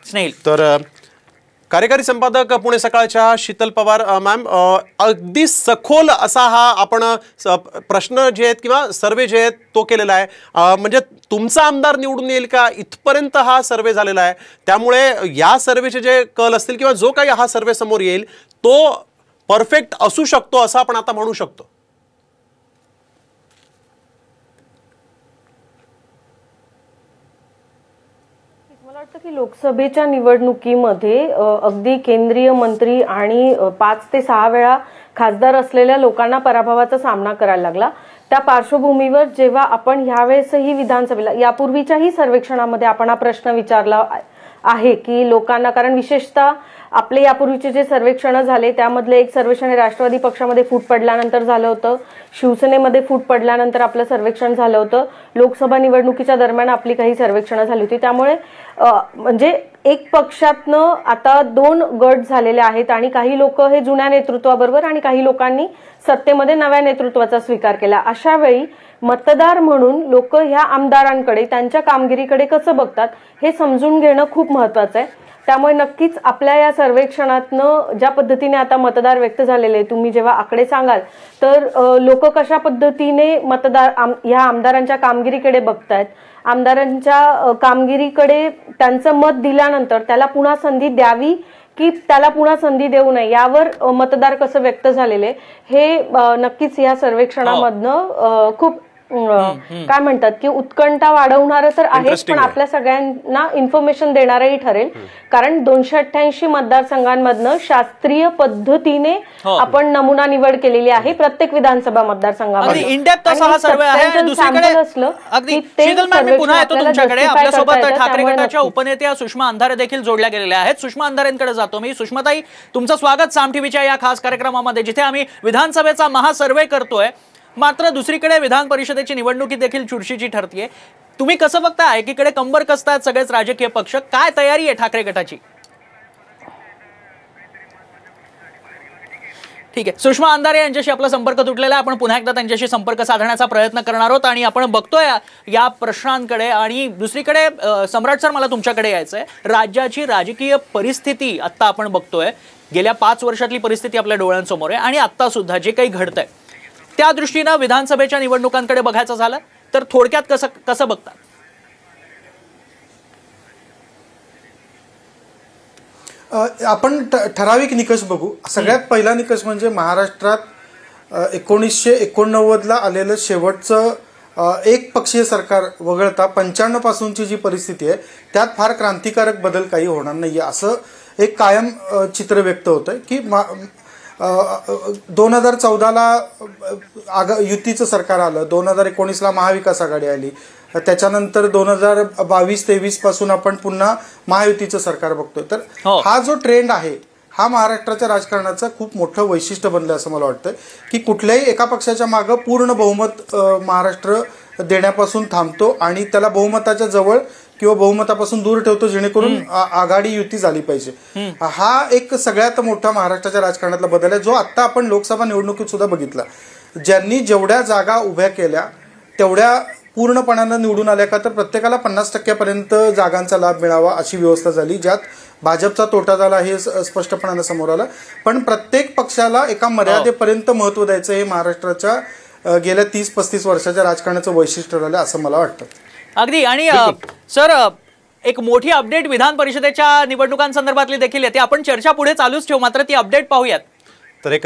स्नेहिल तर कार्यकारी संपादक पुणे सकाळच्या शीतल पवार मॅम, अगदी सखोल असा हा आपण प्रश्न जे आहेत किंवा सर्वे जे आहेत तो केलेला आहे, म्हणजे तुमचा आमदार निवडून येईल का इथपर्यंत हा सर्वे झालेला आहे। त्यामुळे या सर्वेचे जे कल असतील किंवा जो काही हा सर्वे समोर येईल तो परफेक्ट असू शकतो असं आपण आता म्हणू शकतो। मला वाटतं की लोकसभेच्या निवडणुकीमध्ये अगदी केंद्रीय मंत्री आणि 5 ते 6 वेळा खासदार असलेल्या लोकांना पराभवाचा सामना करायला लागला। त्या पार्श्वभूमीवर जेव्हा आपण यावेळेसही विधानसभेला यापूर्वीच्याही सर्वेक्षणामध्ये आपण हा प्रश्न विचारला आहे की लोकांना, कारण विशेषतः आपले यापूर्वीचे जे सर्वेक्षण झाले त्यामधले एक सर्वेक्षण राष्ट्रवादी पक्षामध्ये फूट पडल्यानंतर झालं होतं, शिवसेनेमध्ये फूट पडल्यानंतर आपलं सर्वेक्षण झालं होतं, लोकसभा निवडणुकीच्या दरम्यान आपली काही सर्वेक्षणं झाली होती। त्यामुळे म्हणजे एक पक्षातनं आता 2 गट झालेले आहेत आणि काही लोक हे जुन्या नेतृत्वाबरोबर आणि काही लोकांनी सत्तेमध्ये नव्या नेतृत्वाचा स्वीकार केला। अशा वेळी मतदार म्हणून लोक ह्या आमदारांकडे त्यांच्या कामगिरीकडे कसं बघतात हे समजून घेणं खूप महत्त्वाचं आहे। त्यामुळे नक्कीच आपल्या या सर्वेक्षणातनं ज्या पद्धतीने आता मतदार व्यक्त झालेले, तुम्ही जेव्हा आकडे सांगाल तर लोक कशा पद्धतीने मतदार या आमदारांच्या कामगिरीकडे बघतायत, आमदारांच्या कामगिरीकडे त्यांचं मत दिल्यानंतर त्याला पुन्हा संधी द्यावी की त्याला पुन्हा संधी देऊ नये यावर मतदार कसं व्यक्त झालेले हे नक्कीच या सर्वेक्षणामधनं खूप काय म्हणतात की उत्कंठा वाढवणारं तर आहेच, पण आपल्या सगळ्यांना इन्फॉर्मेशन देणारही ठरेल। कारण 288 मतदारसंघांमधनं शास्त्रीय पद्धतीने आपण नमुना निवड केलेली आहे प्रत्येक विधानसभा मतदारसंघामध्ये। आपल्यासोबत ठाकरे गटाच्या उपनेत्या सुषमा अंधारे देखील जोडल्या गेलेल्या आहेत। सुषमा अंधारेंकडे जातो मी। सुषमाताई, तुमचं स्वागत साम टीव्हीच्या या खास कार्यक्रमामध्ये, जिथे आम्ही विधानसभेचा महासर्वे करतोय। मात्र दुसरीकडे विधान परिषदेची निवडणुकी देखील चुरशीची ठरतीये। तुम्ही कसं बघताय? एकीकडे कंबर कसतायत सगळेच राजकीय पक्ष, काय तयारी आहे ठाकरे गटाची? ठीक आहे, सुषमा अंधारे यांच्याशी आपला संपर्क तुटलेला आहे। आपण पुन्हा एकदा त्यांच्याशी संपर्क साधण्याचा प्रयत्न करणार आहोत आणि आपण बघतोय या प्रश्नांकडे। आणि दुसरीकडे सम्राट सर, मला तुमच्याकडे यायचंय। राज्याची राजकीय परिस्थिती आता आपण बघतोय, गेल्या 5 वर्षातली परिस्थिती आपल्या डोळ्यांसमोर आहे आणि आता सुद्धा जे काही घडतंय त्या दृष्टीने विधानसभेच्या निवडणुकांकडे बघायचं झालं तर थोडक्यात कसं बघतात? आपण ठराविक निकष बघू। सगळ्यात पहिला निकष म्हणजे महाराष्ट्रात 1989 ला आलेलं शेवटचं एक पक्षीय सरकार वगळता 95 पासूनची जी परिस्थिती आहे त्यात फार क्रांतिकारक बदल काही होणार नाहीये असं एक कायम चित्र व्यक्त होतंय की 2014 ला युतीचं सरकार आलं, 2019 ला महाविकास आघाडी आली, त्याच्यानंतर 2022-23 पासून आपण पुन्हा महायुतीचं सरकार बघतोय। तर हा जो ट्रेंड आहे हा महाराष्ट्राच्या राजकारणाचं खूप मोठं वैशिष्ट्य बनलं असं मला वाटतं की कुठल्याही एका पक्षाच्या मागे पूर्ण बहुमत महाराष्ट्र देण्यापासून थांबतो आणि त्याला बहुमताच्या जवळ किंवा बहुमतापासून दूर ठेवतो, जेणेकरून आघाडी युती झाली पाहिजे। हा एक सगळ्यात मोठा महाराष्ट्राच्या राजकारणातला बदल आहे जो आता आपण लोकसभा निवडणुकीत सुद्धा बघितला। ज्यांनी जेवढ्या जागा उभ्या केल्या तेवढ्या पूर्णपणानं निवडून आल्या का, तर प्रत्येकाला 50% पर्यंत जागांचा लाभ मिळावा अशी व्यवस्था झाली, ज्यात भाजपचा तोटा झाला हे स्पष्टपणानं समोर आलं। पण प्रत्येक पक्षाला एका मर्यादेपर्यंत महत्त्व द्यायचं हे महाराष्ट्राच्या गेल्या 30-35 वर्षाच्या राजकारणाचं वैशिष्ट्य राहिलं असं मला वाटतं। अगदी। आणि सर, एक मोठी अपडेट विधान परिषदेच्या निवडणुकांसंदर्भातली देखील येते। आपण चर्चा पुढे चालूच ठेवू, मात्र ती अपडेट पाहूयात। तर एक